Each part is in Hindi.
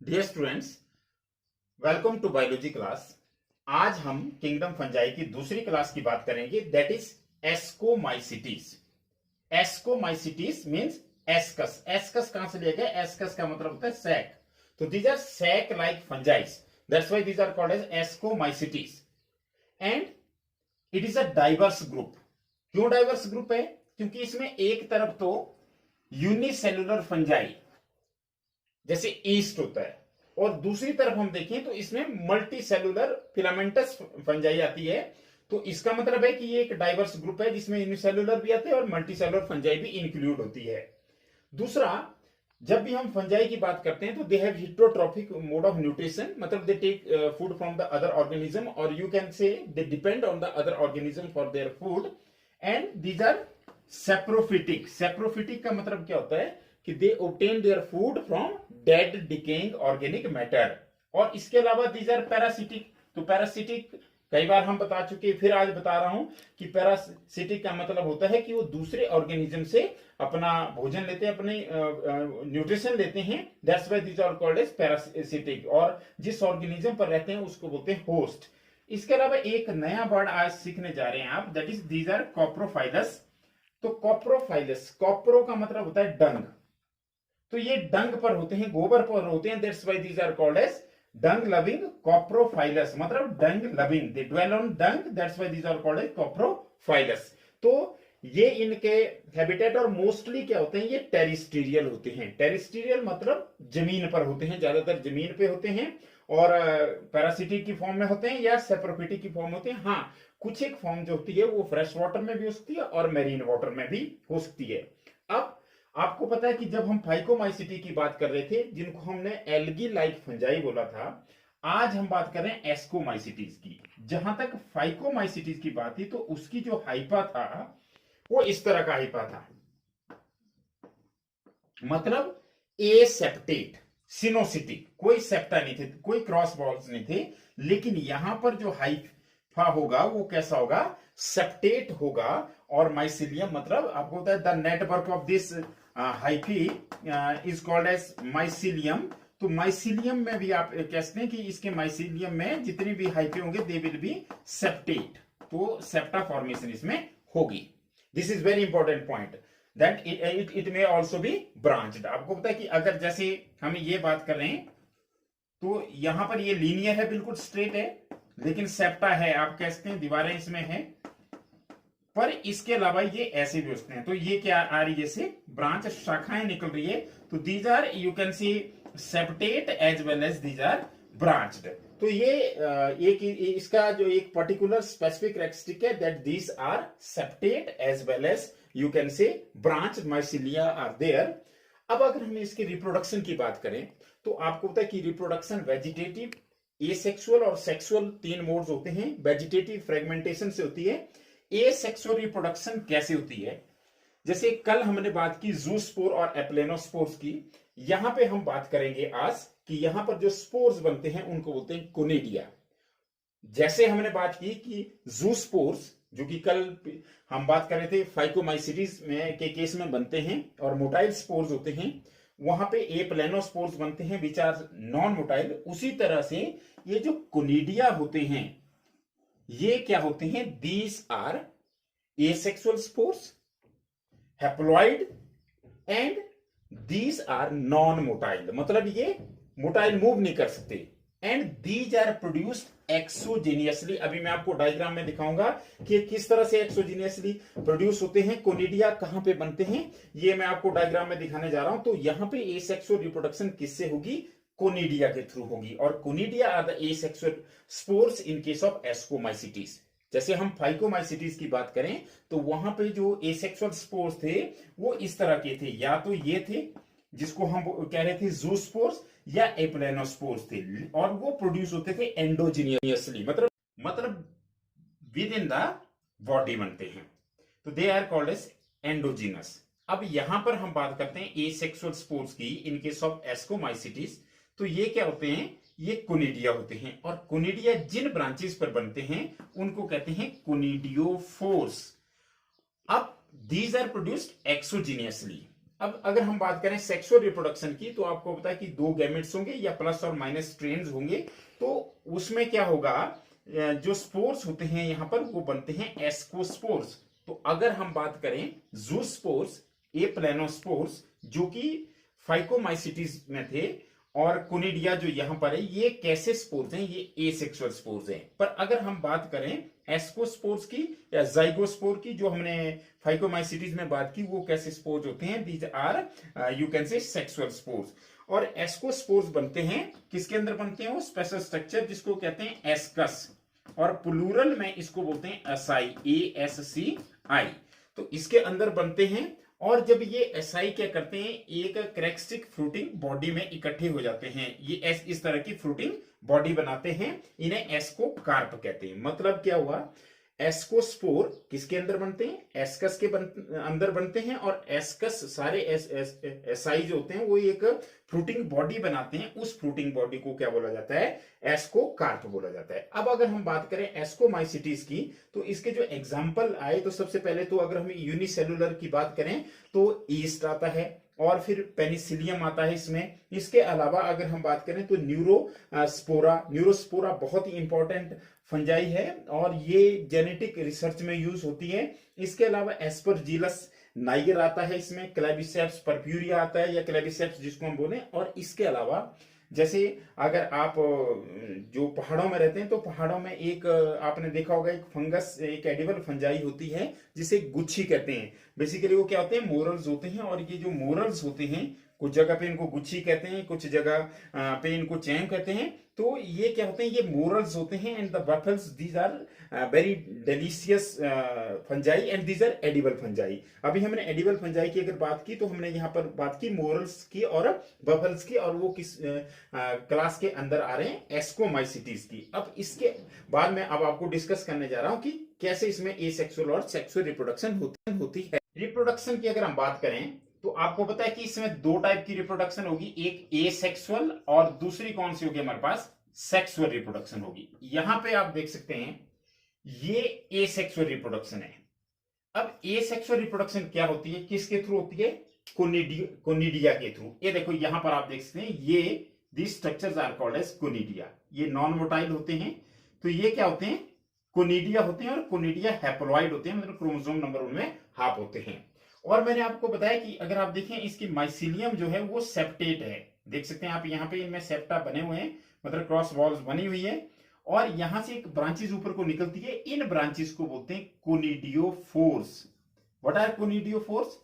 Dear students, welcome to biology class. आज हम किंगडम फंजाई की दूसरी क्लास की बात करेंगे, that is ascomycetes. Ascomycetes means ascus. Ascus कहां से लिया गया? एस्कस का मतलब होता है सैक। तो these are sac like fungi, that's why these are called as ascomycetes. And it is a diverse group. क्यों डाइवर्स ग्रुप है? क्योंकि इसमें एक तरफ तो यूनिसेलुलर फंजाई जैसे ईस्ट होता है, और दूसरी तरफ हम देखें तो इसमें मल्टी सेलुलर फिलामेंटस फंजाई आती है। तो इसका मतलब है कि ये एक डाइवर्स ग्रुप है जिसमें यूनिसेलुलर भी आते हैं और मल्टी सेलुलर फंजाई भी इंक्लूड होती है। दूसरा, जब भी हम फंजाई की बात करते हैं तो they have heterotrophic mode of nutrition, मतलब they take food from the other organism, और you can say they depend on the other organism for their food. And these are saprophytic. Saprophytic का मतलब क्या होता है कि they obtain their food from dead decaying organic matter. और इसके अलावा दीज आर पैरासिटिक। तो पैरासिटिक कई बार हम बता चुके, फिर आज बता रहा हूं कि पैरासिटिक का मतलब होता है कि वो दूसरे ऑर्गेनिज्म से अपना भोजन लेते हैं, अपने न्यूट्रिशन लेते हैं। That's why these are called as parasitic. और जिस ऑर्गेनिज्म पर रहते हैं उसको बोलते हैं होस्ट। इसके अलावा एक नया वर्ड आज सीखने जा रहे हैं आप, दैट इज दीज आर कॉप्रोफाइलस। तो कॉप्रोफाइलस, कॉप्रो का मतलब होता है डंग। तो ये डंग पर होते हैं, गोबर पर होते हैं, that's why these are called as dung loving coprophilous, मतलब dung loving, they dwell on dung, that's why these are called as coprophilous. तो ये इनके हैबिटेट और मोस्टली क्या होते हैं, ये टेरिस्टीरियल होते हैं। टेरिस्टीरियल मतलब जमीन पर होते हैं, ज्यादातर जमीन पे होते हैं, और पैरासिटिक की फॉर्म में होते हैं या सेप्रोफिटिक की फॉर्म होते हैं। हाँ, कुछ एक फॉर्म जो होती है वो फ्रेश वाटर में भी हो सकती है और मेरीन वाटर में भी हो सकती है। अब आपको पता है कि जब हम फाइकोमाइसिटी की बात कर रहे थे, जिनको हमने एल्गी लाइक फंजाई बोला था, आज हम बात कर रहे हैं एस्कोमाइसिटीज की। जहां तक फाइकोमाइसिटीज की बात थी तो उसकी जो हाइपा था वो इस तरह का हाइपा था, मतलब ए सेप्टेट सिनोसिटिक, कोई सेप्टा नहीं थे, कोई क्रॉस बॉल्स नहीं थे। लेकिन यहां पर जो हाइफा होगा वो कैसा होगा? सेप्टेट होगा। और माइसिलियम, मतलब आपको पता है the network of this hyphae is called as mycelium. तो माइसिलियम में भी आप कहते हैं कि इसके माइसिलियम में जितनी भी हाइफी होंगे दे विल बी सेप्टेट। तो सेप्टा फॉर्मेशन इसमें होगी। This is very important point, that it may also be branched. आपको पता है कि अगर जैसे हम ये बात कर रहे हैं तो यहां पर ये लीनियर है, बिल्कुल स्ट्रेट है, लेकिन सेप्टा है, आप कह सकते हैं दीवारें इसमें है, पर इसके अलावा ये ऐसे भी होते हैं। तो ये क्या आ रही है? जैसे ब्रांच, शाखाएं निकल रही है। तो these are, you can see septate as well as these are branched. तो ये एक इसका जो एक पर्टिकुलर स्पेसिफिक कैरेक्टरिस्टिक है, that these are septate as well as you can say branch mycelia are there. अब अगर हम इसके रिप्रोडक्शन की बात करें तो आपको पता है कि रिप्रोडक्शन वेजिटेटिव, एसेक्सुअल और सेक्सुअल तीन मोड्स होते हैं। वेजिटेटिव फ्रेगमेंटेशन से होती है। एसेक्सुअल रिप्रोडक्शन कैसे होती है? जैसे कल हमने बात की जूस्पोर और एप्लेनोस्पोर्स की, यहां पे हम बात करेंगे आज कि यहां पर जो स्पोर्स बनते हैं उनको बोलते हैं कोनिडिया। जैसे हमने बात की कि जूस्पोर्स, जो कि कल हम बात कर रहे थे फाइकोमाइसिटीज में के केस में बनते हैं और मोटाइल स्पोर्स होते हैं, वहां पे एप्लेनोस्पोर्स बनते हैं विच आर नॉन मोटाइल। उसी तरह से ये जो कोनिडिया होते हैं ये क्या होते हैं? These are asexual spores, haploid, and these are non motile, मतलब ये मोटाइल मूव नहीं कर सकते। And these are produced exogenously. अभी मैं आपको डायग्राम में दिखाऊंगा कि किस तरह से एक्सोजेनियसली प्रोड्यूस होते हैं। कोनिडिया कहां पे बनते हैं ये मैं आपको डायग्राम में दिखाने जा रहा हूं। तो यहां पे एसेक्सुअल रिप्रोडक्शन किससे होगी? कोनिडिया के थ्रू होगी। और conidia are the asexual spores in case of ascomycetes. जैसे हम फाइकोमाइसिटीज की बात करें तो वहां पे जो एसेक्सुअल स्पोर्स थे वो इस तरह के थे, या तो ये थे जिसको हम कह रहे थे जूस्पोर्स, या एप्लेनोस्पोर्स थे, और वो प्रोड्यूस होते थे एंडोजीनियसली, मतलब विद इन द बॉडी बनते हैं। तो they are called as endogenous. अब यहां पर हम बात करते हैं एसेक्सुअल स्पोर्स की इन केस ऑफ एस्कोमाइसिटीज। तो ये क्या होते हैं? ये कोनिडिया होते हैं, और कोनिडिया जिन ब्रांचेस पर बनते हैं उनको कहते हैं कोनिडियोफोर्स। अब दीज आर प्रोड्यूस्ड एक्सोजीनियसली। अब अगर हम बात करें सेक्सुअल रिप्रोडक्शन की, तो आपको पता है कि दो गैमेट्स होंगे या प्लस और माइनस स्ट्रेन्स होंगे। तो उसमें क्या होगा, जो स्पोर्स होते हैं यहां पर वो बनते हैं एस्कोस्पोर्स। तो अगर हम बात करें जूस्पोर्स, ए प्लेनोस्पोर्स जो कि फाइकोमाइसिटीज में थे, और कोनिडिया जो यहां पर है, ये कैसे स्पोर्स हैं, ये एसेक्सुअल स्पोर्स हैं। पर अगर हम बात करें एस्कोस्पोर्स की या जाइगोस्पोर की, जो हमने फाइकोमाइसिटीज में बात की, वो कैसे स्पोर्स होते हैं, these are you can say sexual spores. और एस्कोस्पोर्स बनते हैं, किसके अंदर बनते हैं, वो स्पेशल स्ट्रक्चर जिसको कहते हैं एस्कस, और प्लूरल में इसको बोलते हैं एसआई, ASCI। तो इसके अंदर बनते हैं, और जब ये एसआई क्या करते हैं, एक क्रैक्स्टिक फ्रूटिंग बॉडी में इकट्ठे हो जाते हैं, ये इस तरह की फ्रूटिंग बॉडी बनाते हैं, इन्हें एस्कोकार्प कहते हैं। मतलब क्या हुआ, एस्कोस्पोर किसके अंदर बनते हैं, एस्कस के अंदर बनते हैं, और एस्कस सारे एसआई जो होते हैं वो एक फ्रूटिंग बॉडी बनाते हैं, उस फ्रूटिंग बॉडी को क्या बोला जाता है, एस्कोकार्प बोला जाता है। अब अगर हम बात करें एस्कोमाइसिटीज की, तो इसके जो एग्जाम्पल आए, तो सबसे पहले तो अगर हम यूनिसेलुलर की बात करें तो ईस्ट आता है, और फिर पेनिसिलियम आता है इसमें। इसके अलावा अगर हम बात करें तो न्यूरोस्पोरा बहुत ही इंपॉर्टेंट फंजाई है, और ये जेनेटिक रिसर्च में यूज होती है। इसके अलावा एस्परजिलस नाइगर आता है इसमें, क्लेबिसेप्स परप्यूरिया आता है, या क्लेबिसेप्स जिसको हम बोले। और इसके अलावा जैसे अगर आप जो पहाड़ों में रहते हैं, तो पहाड़ों में एक आपने देखा होगा एक फंगस, एक एडिबल फंजाई होती है जिसे गुच्छी कहते हैं। बेसिकली वो क्या होते हैं, मोरल्स होते हैं, और ये जो मोरल्स होते हैं, कुछ जगह पे इनको गुच्छी कहते हैं, कुछ जगह पे इनको चैम कहते हैं। तो ये क्या होते हैं, ये मोरल्स होते हैं, and the truffles, these are very delicious fungi, and these are edible fungi. अभी हमने एडिबल फंजाई की अगर बात की, तो हमने यहाँ पर बात की मोरल्स की और बफल्स की, और वो किस क्लास के अंदर आ रहे हैं, एस्कोमाइसिटीज की। अब इसके बाद में अब आपको डिस्कस करने जा रहा हूं कि कैसे इसमें एसेक्सुअल और सेक्सुअल रिप्रोडक्शन होती है। रिप्रोडक्शन की अगर हम बात करें, तो आपको पता है कि इसमें दो टाइप की रिप्रोडक्शन होगी, एक एसेक्सुअल और दूसरी कौन सी होगी, हमारे पास सेक्सुअल रिप्रोडक्शन होगी। यहां पे आप देख सकते हैं ये एसेक्सुअल रिप्रोडक्शन है। अब एसेक्सुअल रिप्रोडक्शन क्या होती है, किसके थ्रू होती है, कोनिडिया के थ्रू। ये देखो यहां पर आप देख सकते हैं, ये these structures are called as conidia. ये नॉन मोटाइल होते हैं, तो ये क्या होते हैं, कोनिडिया होते हैं, और कोनिडिया हैप्लॉइड होते हैं, मतलब क्रोमोसोम नंबर उनमें हाफ होते हैं। और मैंने आपको बताया कि अगर आप देखें इसकी माइसिलियम जो है वो सेप्टेट है, देख सकते हैं आप यहाँ पे, इनमें सेप्टा बने हुए हैं, मतलब क्रॉस वॉल्स बनी हुई है, और यहां से एक ब्रांचेस ऊपर को निकलती है, इन ब्रांचेस को बोलते हैं कोनिडियोफोर्स। व्हाट आर कोनिडियोफोर्स,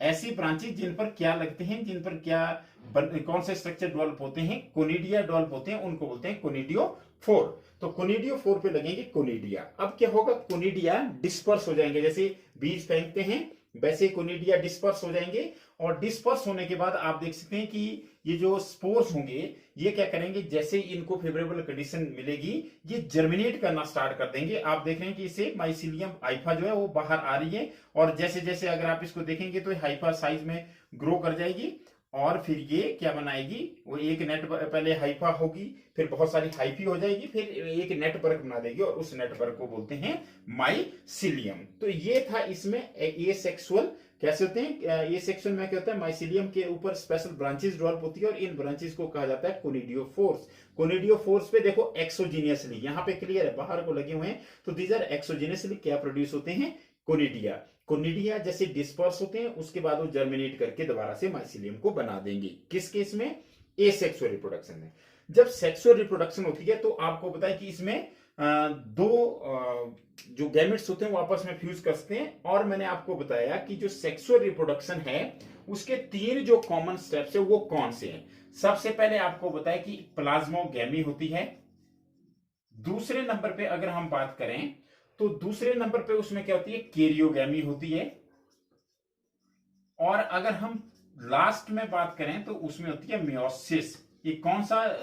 ऐसी ब्रांचेस जिन पर क्या लगते हैं, जिन पर क्या कौन से स्ट्रक्चर डेवलप होते हैं, कोनिडिया डेवलप होते हैं, उनको बोलते हैं कोनिडियोफोर। तो कोनिडियोफोर पे लगेंगे कोनिडिया। अब क्या होगा, कोनिडिया डिस्पर्स हो जाएंगे, जैसे बीज फेंकते हैं वैसे कोनिडिया डिस्पर्स हो जाएंगे, और डिस्पर्स होने के बाद आप देख सकते हैं कि ये जो स्पोर्स होंगे, ये क्या करेंगे, जैसे इनको फेवरेबल कंडीशन मिलेगी, ये जर्मिनेट करना स्टार्ट कर देंगे। आप देख रहे हैं कि इसे माइसिलियम हाइफा जो है वो बाहर आ रही है, और जैसे जैसे अगर आप इसको देखेंगे तो हाइफा साइज में ग्रो कर जाएगी, और फिर ये क्या बनाएगी, वो एक नेट, पहले हाइफा होगी, फिर बहुत सारी हाइफी हो जाएगी, फिर एक नेटवर्क बना देगी, और उस नेटवर्क को बोलते हैं माइसिलियम। तो ये था इसमें एसेक्सुअल कैसे होते हैं। एसेक्सुअल में क्या होता है, माइसिलियम के ऊपर स्पेशल ब्रांचेस डेवलप होती है, और इन ब्रांचेस को कहा जाता है कोनिडियोफोर्स। कोनिडियोफोर्स पे देखो एक्सोजीनियसली, यहाँ पे क्लियर है, बाहर को लगे हुए हैं, तो दीज आर एक्सोजीनियसली क्या प्रोड्यूस होते हैं, कोनिडिया। कोनिडिया जैसे डिस्पर्स होते हैं, उसके बाद वो जर्मिनेट करके दोबारा से माइसिलियम को बना देंगे। किस केस में, एसेक्सुअल रिप्रोडक्शन में। जब सेक्सुअल रिप्रोडक्शन होती है, तो आपको पता है कि इसमें दो जो गैमेट्स होते हैं वो आपस में फ्यूज करते हैं, और मैंने आपको बताया कि जो सेक्सुअल रिप्रोडक्शन है उसके तीन जो कॉमन स्टेप्स है वो कौन से हैं। सबसे पहले आपको बताया कि प्लाज्मोगैमी होती है। दूसरे नंबर पे अगर हम बात करें, तो दूसरे नंबर पे उसमें क्या होती है, कैरियोगैमी होती है। और अगर हम लास्ट में बात करें तो उसमें होती है मियोसिस। ये कौन सा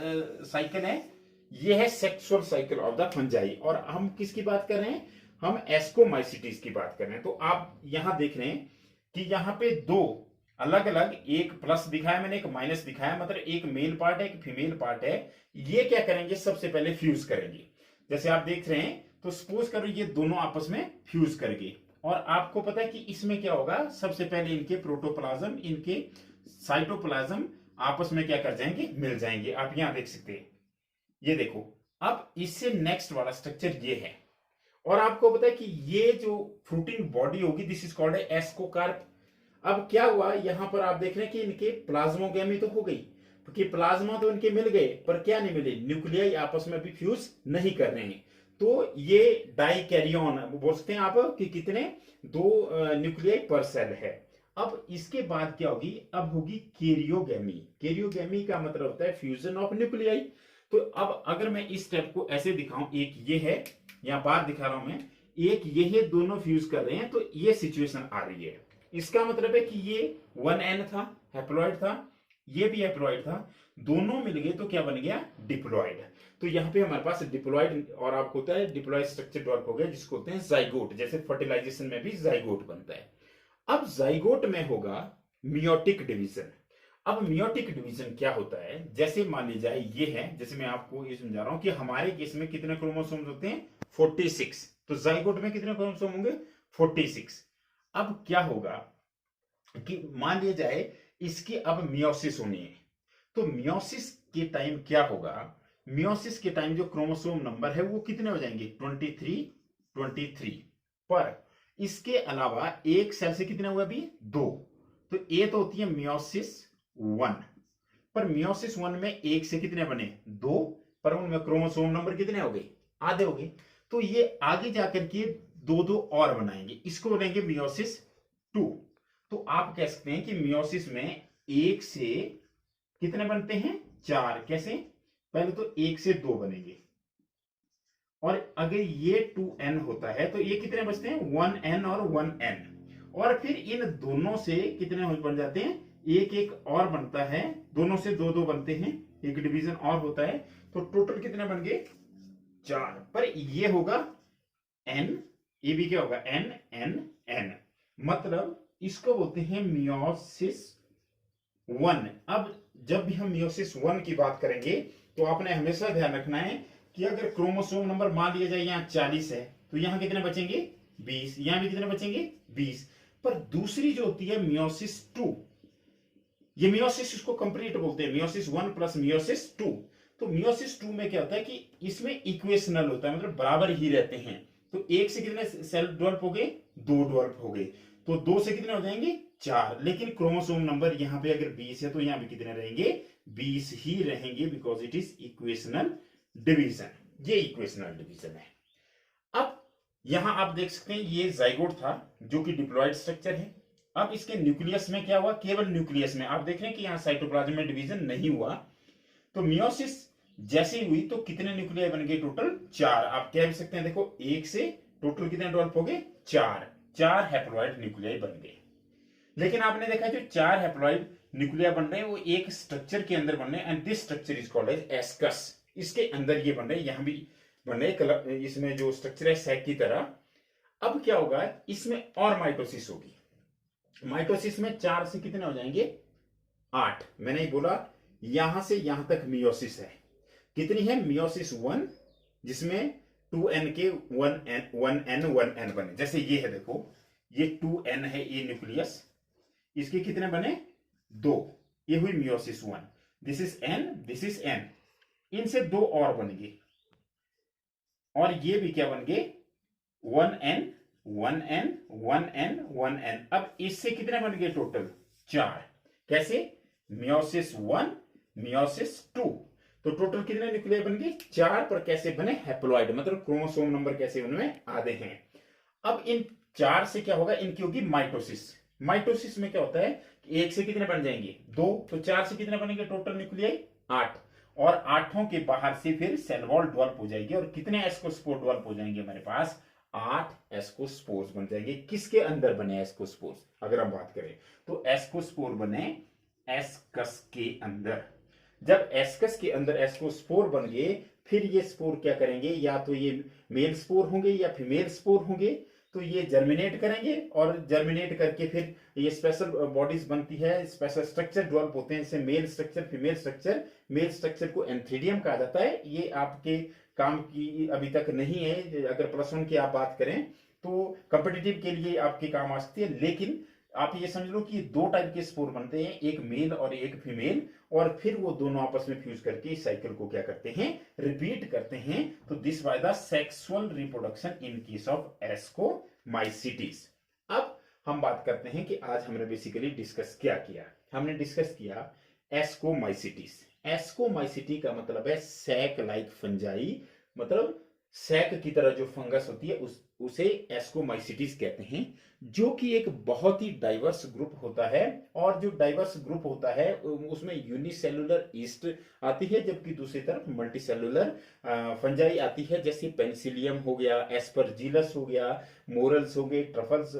साइकिल है, ये है sexual cycle of the fungi. और हम किसकी बात कर रहे हैं, हम एस्कोमाइसिटीज की बात कर रहे हैं। तो आप यहां देख रहे हैं कि यहां पे दो अलग अलग, एक प्लस दिखाया मैंने, एक माइनस दिखाया, मतलब एक मेल पार्ट है, एक फीमेल पार्ट है। ये क्या करेंगे, सबसे पहले फ्यूज करेंगे। जैसे आप देख रहे हैं, तो सपोज करो ये दोनों आपस में फ्यूज करेंगे। और आपको पता है कि इसमें क्या होगा, सबसे पहले इनके प्रोटोप्लाज्म, इनके साइटोप्लाज्म आपस में क्या कर जाएंगे, मिल जाएंगे। आप यहां देख सकते हैं, ये देखो। अब इससे नेक्स्ट वाला स्ट्रक्चर ये है, और आपको पता है कि ये जो फ्रूटिंग बॉडी होगी, दिस इज कॉल्ड एस्कोकार्प। अब क्या हुआ, यहां पर आप देख रहे हैं कि इनके प्लाज्मोगेमी तो हो गई, क्योंकि प्लाज्मा तो इनके मिल गए, पर क्या नहीं मिले, न्यूक्लियाई आपस में भी फ्यूज नहीं कर रहे हैं। तो ये डाइकैरियन बोल सकते हैं आप कि कितने, 2 न्यूक्लियाई पर सेल है। अब इसके बाद क्या होगी, अब होगी केरियोगेमी। केरियोगेमी का मतलब होता है फ्यूजन ऑफ न्यूक्लियाई। तो अब अगर मैं इस स्टेप को ऐसे दिखाऊं, एक ये है, यहां बाहर दिखा रहा हूं मैं, एक ये है, दोनों फ्यूज कर रहे हैं, तो ये सिचुएशन आ रही है। इसका मतलब है कि ये 1n था, हैप्लॉइड था, ये भी हैप्लॉइड था, दोनों मिल गए तो क्या बन गया, डिप्लॉइड। तो यहाँ पे हमारे पास डिप्लॉइड, और आपको होता है डिप्लॉइड स्ट्रक्चर डेवलप हो गया, जिसको होते हैं जाइगोट। जैसे फर्टिलाइजेशन में भी जाइगोट बनता है। अब जाइगोट में होगा मियोटिक डिवीजन। अब मियोटिक डिवीजन क्या होता है, जैसे मान लीजिए ये है, जैसे मैं आपको ये समझा रहा हूं कि हमारे केस में कितने क्रोमोसोम्स होते हैं, 46। तो जाइगोट में कितने क्रोमोसोम होंगे, 46। अब क्या होगा कि मान लिया जाए इसकी अब मियोसिस होनी है, तो मियोसिस के टाइम क्या होगा, मियोसिस के टाइम जो क्रोमोसोम नंबर है वो कितने हो जाएंगे, 23 पर इसके अलावा एक सेल से कितने हुए अभी, 2। तो ए तो होती है मियोसिस 1, पर मियोसिस 1 में एक से कितने बने, 2, पर उनमें क्रोमोसोम नंबर कितने हो गए, आधे हो गए। तो ये आगे जाकर के 2 और बनाएंगे, इसको बनाएंगे मियोसिस 2। तो आप कह सकते हैं कि मियोसिस में एक से कितने बनते हैं, 4। कैसे, पहले तो एक से 2 बनेंगे, और अगर ये 2n होता है तो ये कितने बचते हैं, 1n और 1n, और फिर इन दोनों से कितने बन जाते हैं, एक एक और बनता है, दोनों से 2 2 बनते हैं, एक डिवीजन और होता है, तो टोटल कितने बन गए, 4। पर ये होगा n, ये भी क्या होगा, n n n, मतलब इसको बोलते हैं मियोसिस 1। अब जब भी हम मियोसिस 1 की बात करेंगे तो आपने हमेशा ध्यान रखना है कि अगर क्रोमोसोम नंबर मान लिया जाए यहाँ 40 है, तो यहाँ कितने बचेंगे, 20, यहाँ भी कितने बचेंगे, 20। पर दूसरी जो होती है मियोसिस 2, ये मियोसिस इसको कंप्लीट बोलते हैं, मियोसिस 1 प्लस मियोसिस 2। तो मियोसिस 2 में क्या होता है कि इसमें इक्वेशनल होता है, मतलब बराबर ही रहते हैं। तो एक से कितने सेल डेवलप हो गए, 2 डेवलप हो गए, तो 2 से कितने हो जाएंगे, 4। लेकिन क्रोमोसोम नंबर यहाँ पे अगर 20 है तो यहाँ भी कितने रहेंगे, 20 ही रहेंगे, because it is equational division. ये इक्वेशनल डिवीजन है। अब यहां आप देख सकते हैं ये जाइगोट था जो कि डिप्लॉइड स्ट्रक्चर है। अब इसके न्यूक्लियस में क्या हुआ, केवल न्यूक्लियस में आप देख रहे हैं कि यहां साइटोप्लाज्म में डिवीजन नहीं हुआ। तो मियोसिस जैसे हुई तो कितने न्यूक्लियाई बन गए, टोटल 4। आप कह सकते हैं, देखो एक से टोटल कितने डेवलप हो गए, 4 हैप्लॉइड न्यूक्लियाई बन गए। लेकिन आपने देखा जो 4 हैप्लॉइड न्यूक्लिया बन रहे हैं वो एक स्ट्रक्चर के अंदर बन रहे हैं, and this structure is called as ascus. इसके अंदर ये बन रहे हैं, यहां भी बन रहे हैं, इसमें जो स्ट्रक्चर है सैक की तरह। अब क्या होगा, इसमें और माइटोसिस होगी। माइटोसिस में 4 से कितने हो जाएंगे, 8। मैंने ही बोला यहां से यहां तक मियोसिस है, कितनी है, मियोसिस 1, जिसमें 2n के 1n बने। जैसे ये है, देखो ये 2n है, ये न्यूक्लियस, इसके कितने बने, 2। ये हुई meiosis 1, this is n, this is n, इनसे 2 और बन गए, और ये भी क्या बन गए, 1n 1n 1n 1n। अब इससे कितने बन गए, टोटल 4। कैसे, मियोसिस 1 मियोसिस 2, तो टोटल कितने न्यूक्लियाई बन गए, 4। पर कैसे बने, हैप्लॉइड, मतलब क्रोमोसोम नंबर कैसे उनमें आधे हैं। अब इन 4 से क्या होगा, इनकी होगी माइटोसिस। माइटोसिस में क्या होता है कि 1 से कितने बन जाएंगे, 2, तो 4 से कितने बनेंगे टोटल न्यूक्लियाई, 8, और 8 के बाहर से फिर सेल वॉल डेवलप हो जाएगी, और कितने एस्कोस्पोर डेवलप हो जाएंगे हमारे पास, 8 एस्कोस्पोर्स बन जाएंगे। किसके अंदर बने एस्कोस्पोर्स, अगर हम बात करें तो एस्कोस्पोर बने एस्कस के अंदर। जब एस्कस के अंदर एस्कोस्पोर बन गए, फिर ये स्पोर क्या करेंगे, या तो ये मेल स्पोर होंगे या फीमेल स्पोर होंगे, तो ये जर्मिनेट करेंगे, और जर्मिनेट करके फिर ये स्पेशल बॉडीज बनती है, स्पेशल स्ट्रक्चर डेवलप होते हैं, जैसे male structure female structure. Male structure को एंथ्रीडियम कहा जाता है, ये आपके काम की अभी तक नहीं है, अगर +1 की आप बात करें तो कॉम्पिटिटिव के लिए आपके काम आ सकती है। लेकिन आप ये समझ लो कि दो टाइप के स्पोर बनते हैं, एक मेल और एक फीमेल, और फिर वो दोनों आपस में फ्यूज करके इस साइकिल को क्या करते हैं, रिपीट करते हैं। तो this by the sexual reproduction in case of ascomycetes. अब हम बात करते हैं कि आज हमने बेसिकली डिस्कस क्या किया। हमने डिस्कस किया एस्कोमाइसीटीज। एस्कोमाइसीटी का मतलब है सैक लाइक फंजाई, मतलब सैक की तरह जो फंगस होती है उसे एस्कोमाइसीटीज कहते हैं, जो कि एक बहुत ही डाइवर्स ग्रुप होता है। और जो डाइवर्स ग्रुप होता है उसमें यूनिसेलुलर ईस्ट आती है, जबकि दूसरी तरफ मल्टीसेलुलर फंजाई आती है, जैसे पेनिसिलियम हो गया, एस्परजिलस हो गया, मोरल्स हो गए, ट्रफल्स,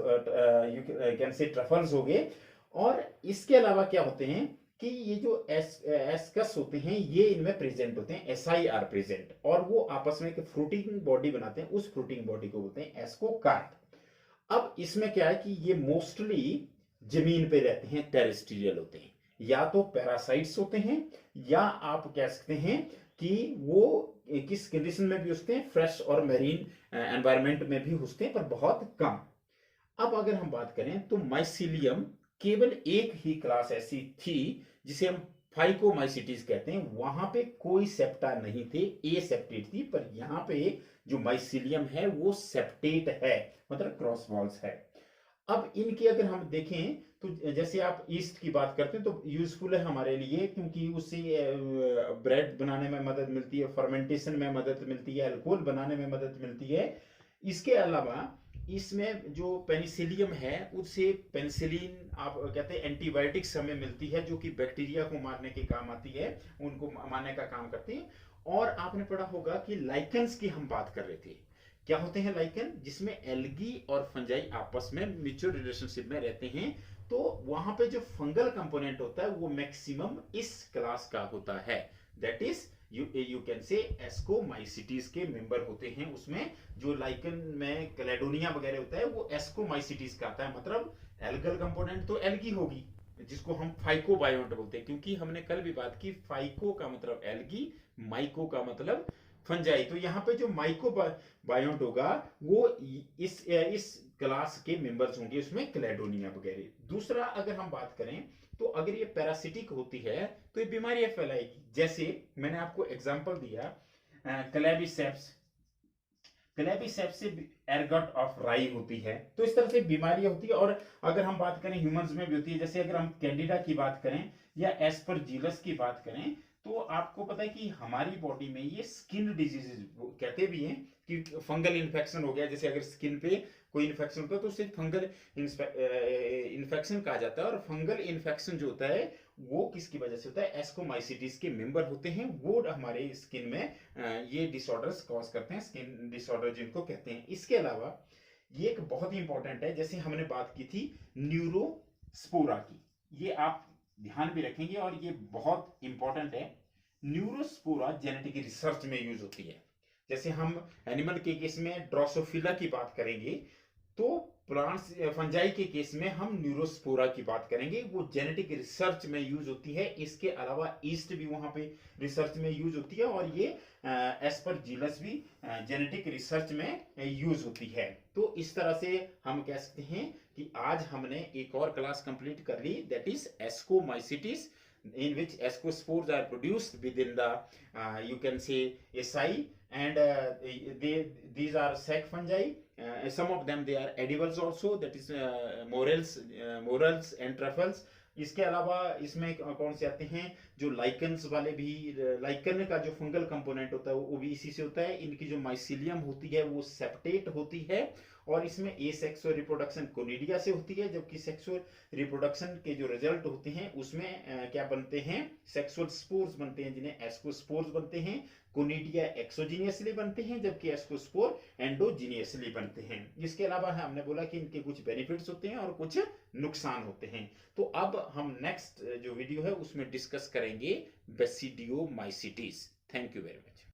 यू कैन से ट्रफल्स हो गए। और इसके अलावा क्या होते हैं कि ये जो एस्कस होते हैं ये इनमें प्रेजेंट होते हैं, एसआई आर प्रेजेंट, और वो आपस में एक फ्रूटिंग बॉडी बनाते हैं, उस फ्रूटिंग बॉडी को बोलते हैं एस्कोकार्प। अब इसमें क्या है कि ये मोस्टली जमीन पे रहते हैं, टेरेस्ट्रियल होते हैं, या तो पैरासाइट्स होते हैं, या आप कह सकते हैं कि वो किस कंडीशन में भी होते हैं, फ्रेश और मैरीन एनवायरमेंट में भी होते हैं, पर बहुत कम। अब अगर हम बात करें तो माइसिलियम केवल एक ही क्लास ऐसी थी जिसे हम फाइकोमाइसीटीज कहते हैं, वहां पे कोई सेप्टा नहीं थे, ए सेप्टेट थी। पर यहां पे जो माइसिलियम है वो सेप्टेट है, मतलब क्रॉस वॉल्स है। अब इनकी अगर हम देखें तो जैसे आप ईस्ट की बात करते हैं तो यूजफुल है हमारे लिए, क्योंकि उससे ब्रेड बनाने में मदद मिलती है, फर्मेंटेशन में मदद मिलती है, अल्कोहल बनाने में मदद मिलती है। इसके अलावा इसमें जो पेनिसिलियम है उससे पेनिसिलिन आप कहते हैं एंटीबायोटिक्स हमें मिलती है, जो कि बैक्टीरिया को मारने के काम आती है, उनको मारने का काम करती है। और आपने पढ़ा होगा कि लाइकन्स की हम बात कर रहे थे। क्या होते हैं लाइकन? जिसमें एल्गी और फंजाई आपस में म्यूचुअल रिलेशनशिप में रहते हैं। तो वहां पे जो फंगल कंपोनेंट होता है वो मैक्सिमम इस क्लास का होता है, दैट इज यू कैन से एस्कोमाइसीटीज के मेंबर होते हैं। उसमें जो लाइकन में कैलेडोनिया वगैरह होता है वो एस्कोमाइसीटीज का आता है, मतलब एल्गल कंपोनेंट तो एल्गी होगी, जिसको हम फाइकोबायोट बोलते हैं, क्योंकि हमने कल भी बात की फाइको का मतलब एल्गी, माइको का मतलब फंजाई। तो यहाँ पे जो माइको बायोट होगा वो इस क्लास के मेंबर्स होंगे, उसमें क्लेडोनिया वगैरह। दूसरा अगर हम बात करें तो अगर ये पैरासिटिक होती है तो ये बीमारियां फैलाएगी। जैसे मैंने आपको एग्जांपल दिया क्लेबिसेप्स, क्लेबिसेप्स से एर्गट ऑफ राई होती है। तो इस तरह से बीमारियां होती है। और अगर हम बात करें ह्यूमंस में भी होती है, जैसे अगर हम कैंडिडा की बात करें या एस्परजिलस की बात करें, तो आपको पता है कि हमारी बॉडी में ये स्किन डिजीजेज कहते भी हैं कि फंगल इन्फेक्शन हो गया, जैसे अगर स्किन पे कोई इन्फेक्शन होता है तो उसे फंगल इन्फेक्शन कहा जाता है। और फंगल इन्फेक्शन जो होता है वो किसकी वजह से होता है? एस्कोमाइसीटीज के मेंबर होते हैं, वो हमारे स्किन में ये डिसऑर्डर्स कॉज करते हैं, स्किन डिसऑर्डर जिनको कहते हैं। इसके अलावा ये एक बहुत ही इंपॉर्टेंट है, जैसे हमने बात की थी न्यूरोस्पोरा की, ये आप ध्यान भी रखेंगे और ये बहुत इंपॉर्टेंट है। न्यूरोस्पोरा जेनेटिक रिसर्च में यूज होती है। जैसे हम एनिमल के केस में ड्रोसोफिला की बात करेंगे, तो प्लांट्स फंजाई के केस में हम न्यूरोस्पोरा की बात करेंगे, वो जेनेटिक रिसर्च में यूज होती है। इसके अलावा ईस्ट भी वहां पे रिसर्च में यूज होती है, और ये एस्परजिलस भी जेनेटिक रिसर्च में यूज होती है। तो इस तरह से हम कह सकते हैं कि आज हमने एक और क्लास कंप्लीट कर ली, that is ascomycetes, in which ascospores are produced within the you can say SI, and these are sac fungi. Some of them they are edibles also, that is morels and truffles. इसके अलावा इसमें कौन से आते हैं? जो लाइकन्स वाले भी, लाइकन का जो फंगल कंपोनेंट होता है वो भी इसी से होता है। इनकी जो माइसिलियम होती है वो सेप्टेट होती है, और इसमें एसेक्सुअल रिप्रोडक्शन कोनिडिया से होती है, जबकि सेक्सुअल रिप्रोडक्शन के जो रिजल्ट होते हैं उसमें क्या बनते हैं? सेक्सुअल स्पोर्स बनते हैं, जिन्हें एस्कोस्पोर्स बनते हैं। कोनिडिया एक्सोजीनियसली बनते हैं, जबकि एस्कोस्पोर एंडोजीनियसली बनते हैं। इसके अलावा हमने बोला कि इनके कुछ बेनिफिट्स होते हैं और कुछ नुकसान होते हैं। तो अब हम नेक्स्ट जो वीडियो है उसमें डिस्कस करेंगे basidiomycetes. Thank you very much.